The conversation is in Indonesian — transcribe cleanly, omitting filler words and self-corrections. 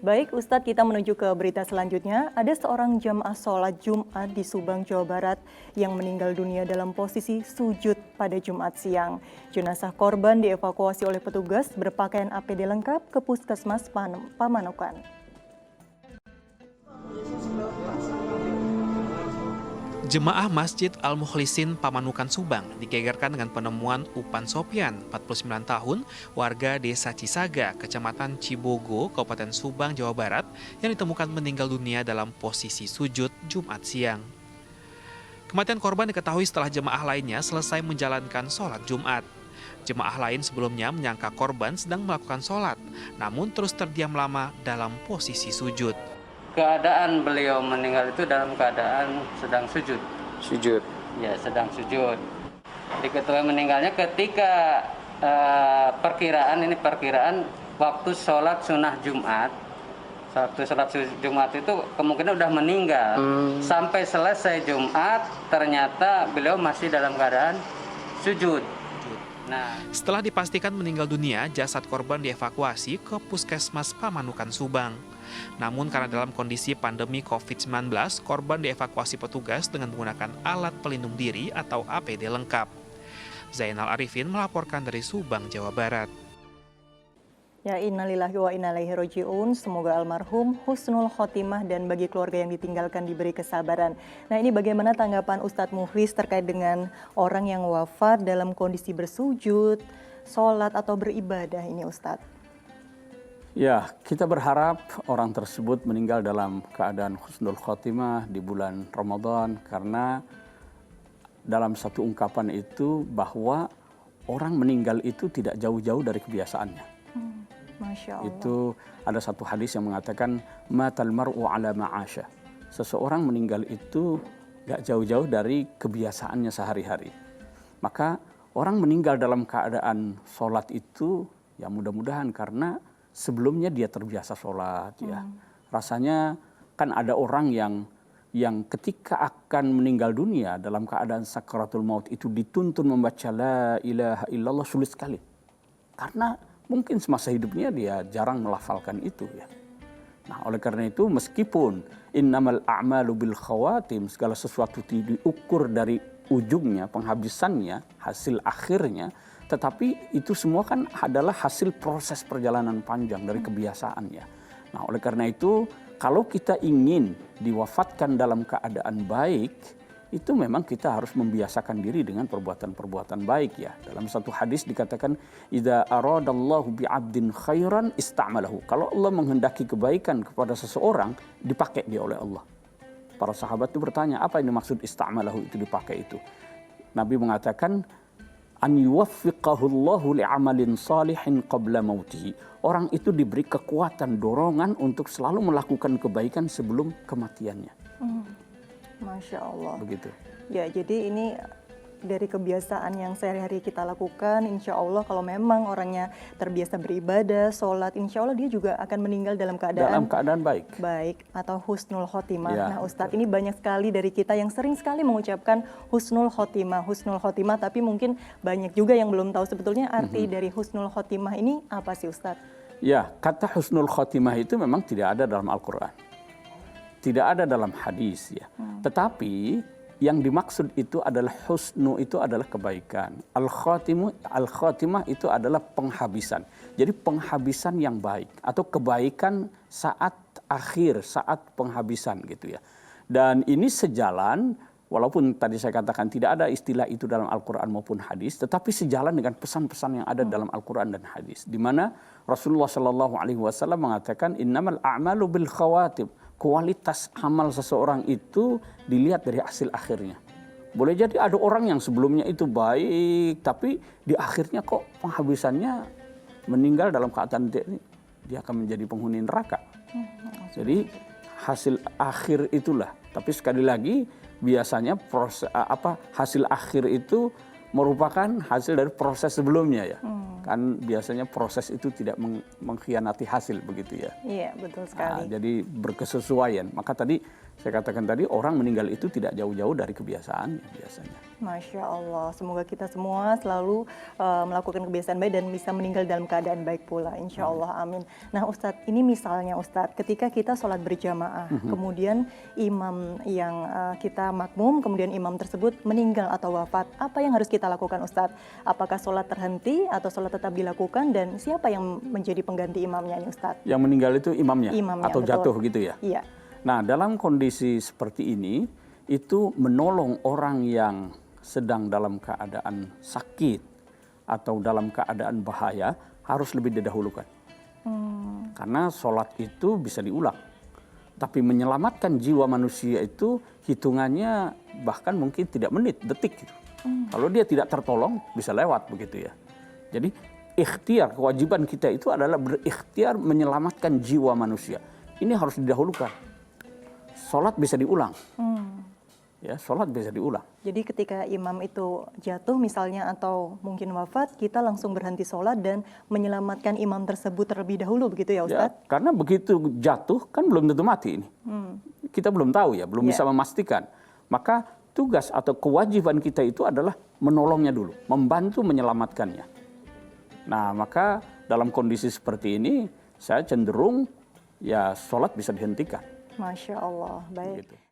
Baik, Ustadz, kita menuju ke berita selanjutnya. Ada seorang jamaah sholat Jumat di Subang, Jawa Barat yang meninggal dunia dalam posisi sujud pada Jumat siang. Jenazah korban dievakuasi oleh petugas berpakaian APD lengkap ke Puskesmas Pamanukan. Jemaah Masjid Al-Mukhlisin Pamanukan Subang digegerkan dengan penemuan Upan Sopyan, 49 tahun, warga Desa Cisaga, Kecamatan Cibogo, Kabupaten Subang, Jawa Barat, yang ditemukan meninggal dunia dalam posisi sujud Jumat siang. Kematian korban diketahui setelah jemaah lainnya selesai menjalankan sholat Jumat. Jemaah lain sebelumnya menyangka korban sedang melakukan sholat, namun terus terdiam lama dalam posisi sujud. Keadaan beliau meninggal itu dalam keadaan sedang sujud. Sujud? Ya, sedang sujud. Diketahui meninggalnya ketika perkiraan waktu sholat sunnah Jumat. Waktu sholat Jumat itu kemungkinan udah meninggal. Sampai selesai Jumat, ternyata beliau masih dalam keadaan sujud. Setelah dipastikan meninggal dunia, jasad korban dievakuasi ke Puskesmas Pamanukan Subang. Namun karena dalam kondisi pandemi COVID-19, korban dievakuasi petugas dengan menggunakan alat pelindung diri atau APD lengkap. Zainal Arifin melaporkan dari Subang, Jawa Barat. Ya, innalillahi wa inna ilaihi raji'un. Semoga almarhum husnul khotimah dan bagi keluarga yang ditinggalkan diberi kesabaran. Nah, ini bagaimana tanggapan Ustadz Mukhlis terkait dengan orang yang wafat dalam kondisi bersujud, sholat atau beribadah ini, Ustadz? Ya, kita berharap orang tersebut meninggal dalam keadaan husnul khotimah di bulan Ramadan, karena dalam satu ungkapan itu bahwa orang meninggal itu tidak jauh-jauh dari kebiasaannya. Masya Allah. Itu ada satu hadis yang mengatakan matal mar'u ala ma'asya. Seseorang meninggal itu gak jauh-jauh dari kebiasaannya sehari-hari. Maka orang meninggal dalam keadaan sholat itu ya mudah-mudahan karena sebelumnya dia terbiasa sholat ya. Rasanya kan ada orang yang ketika akan meninggal dunia dalam keadaan sakaratul maut itu dituntun membaca la ilaha illallah sulit sekali. Karena mungkin semasa hidupnya dia jarang melafalkan itu ya. Nah, oleh karena itu meskipun innamal a'malu bil khawatim, segala sesuatu diukur dari ujungnya, penghabisannya, hasil akhirnya, tetapi itu semua kan adalah hasil proses perjalanan panjang dari kebiasaannya. Nah, oleh karena itu kalau kita ingin diwafatkan dalam keadaan baik, itu memang kita harus membiasakan diri dengan perbuatan-perbuatan baik ya. Dalam satu hadis dikatakan idza aradallahu bi'abdin khairan ista'malahu. Kalau Allah menghendaki kebaikan kepada seseorang, dipakai dia oleh Allah. Para sahabat itu bertanya, apa yang dimaksud ista'malahu itu dipakai itu? Nabi mengatakan an yuwaffiqahu Allahu li'amalin salihin qabla mautihi. Orang itu diberi kekuatan, dorongan untuk selalu melakukan kebaikan sebelum kematiannya. Masya Allah. Begitu. Ya, jadi ini dari kebiasaan yang sehari-hari kita lakukan, insya Allah kalau memang orangnya terbiasa beribadah, sholat, insya Allah dia juga akan meninggal dalam keadaan baik. Baik atau husnul khotimah. Ya, nah, Ustadz, ini banyak sekali dari kita yang sering sekali mengucapkan husnul khotimah, tapi mungkin banyak juga yang belum tahu sebetulnya arti dari husnul khotimah ini apa sih, Ustadz? Ya, kata husnul khotimah itu memang tidak ada dalam Al-Quran. Tidak ada dalam hadis ya. Tetapi yang dimaksud itu adalah husnu, itu adalah kebaikan. Al-khatimah itu adalah penghabisan. Jadi penghabisan yang baik atau kebaikan saat akhir, saat penghabisan gitu ya. Dan ini sejalan, walaupun tadi saya katakan tidak ada istilah itu dalam Al-Quran maupun hadis, tetapi sejalan dengan pesan-pesan yang ada dalam Al-Quran dan hadis. Di mana Rasulullah SAW mengatakan innamal a'malu bil khawatim. Kualitas amal seseorang itu dilihat dari hasil akhirnya. Boleh jadi ada orang yang sebelumnya itu baik, tapi di akhirnya kok penghabisannya meninggal dalam keadaan dia akan menjadi penghuni neraka. Jadi hasil akhir itulah. Tapi sekali lagi biasanya hasil akhir itu merupakan hasil dari proses sebelumnya ya. Kan biasanya proses itu tidak mengkhianati hasil begitu ya. Iya, betul Nah, sekali. jadi berkesesuaian. Maka tadi saya katakan tadi orang meninggal itu tidak jauh-jauh dari kebiasaan biasanya. Masya Allah, semoga kita semua selalu melakukan kebiasaan baik dan bisa meninggal dalam keadaan baik pula, insya Allah, amin. Nah Ustadz, ini misalnya Ustadz, ketika kita sholat berjamaah, kemudian imam yang kita makmum, kemudian imam tersebut meninggal atau wafat, apa yang harus kita lakukan Ustadz? Apakah sholat terhenti atau sholat tetap dilakukan dan siapa yang menjadi pengganti imamnya ini Ustadz? Yang meninggal itu imamnya, Imamnya, atau betul. jatuh gitu ya? Iya. Nah, dalam kondisi seperti ini, itu menolong orang yang sedang dalam keadaan sakit atau dalam keadaan bahaya harus lebih didahulukan. Karena sholat itu bisa diulang. Tapi menyelamatkan jiwa manusia itu hitungannya bahkan mungkin tidak menit, detik gitu. Kalau dia tidak tertolong bisa lewat begitu ya. Jadi ikhtiar, kewajiban kita itu adalah berikhtiar menyelamatkan jiwa manusia. Ini harus didahulukan. Sholat bisa diulang. Ya, sholat bisa diulang. Jadi ketika imam itu jatuh misalnya atau mungkin wafat, kita langsung berhenti sholat dan menyelamatkan imam tersebut terlebih dahulu begitu ya Ya, Ustadz? karena begitu jatuh kan belum tentu mati ini. Kita belum tahu ya, belum bisa memastikan. Maka tugas atau kewajiban kita itu adalah menolongnya dulu, membantu menyelamatkannya. Nah, maka dalam kondisi seperti ini saya cenderung ya sholat bisa dihentikan. Masya Allah, baik. Gitu.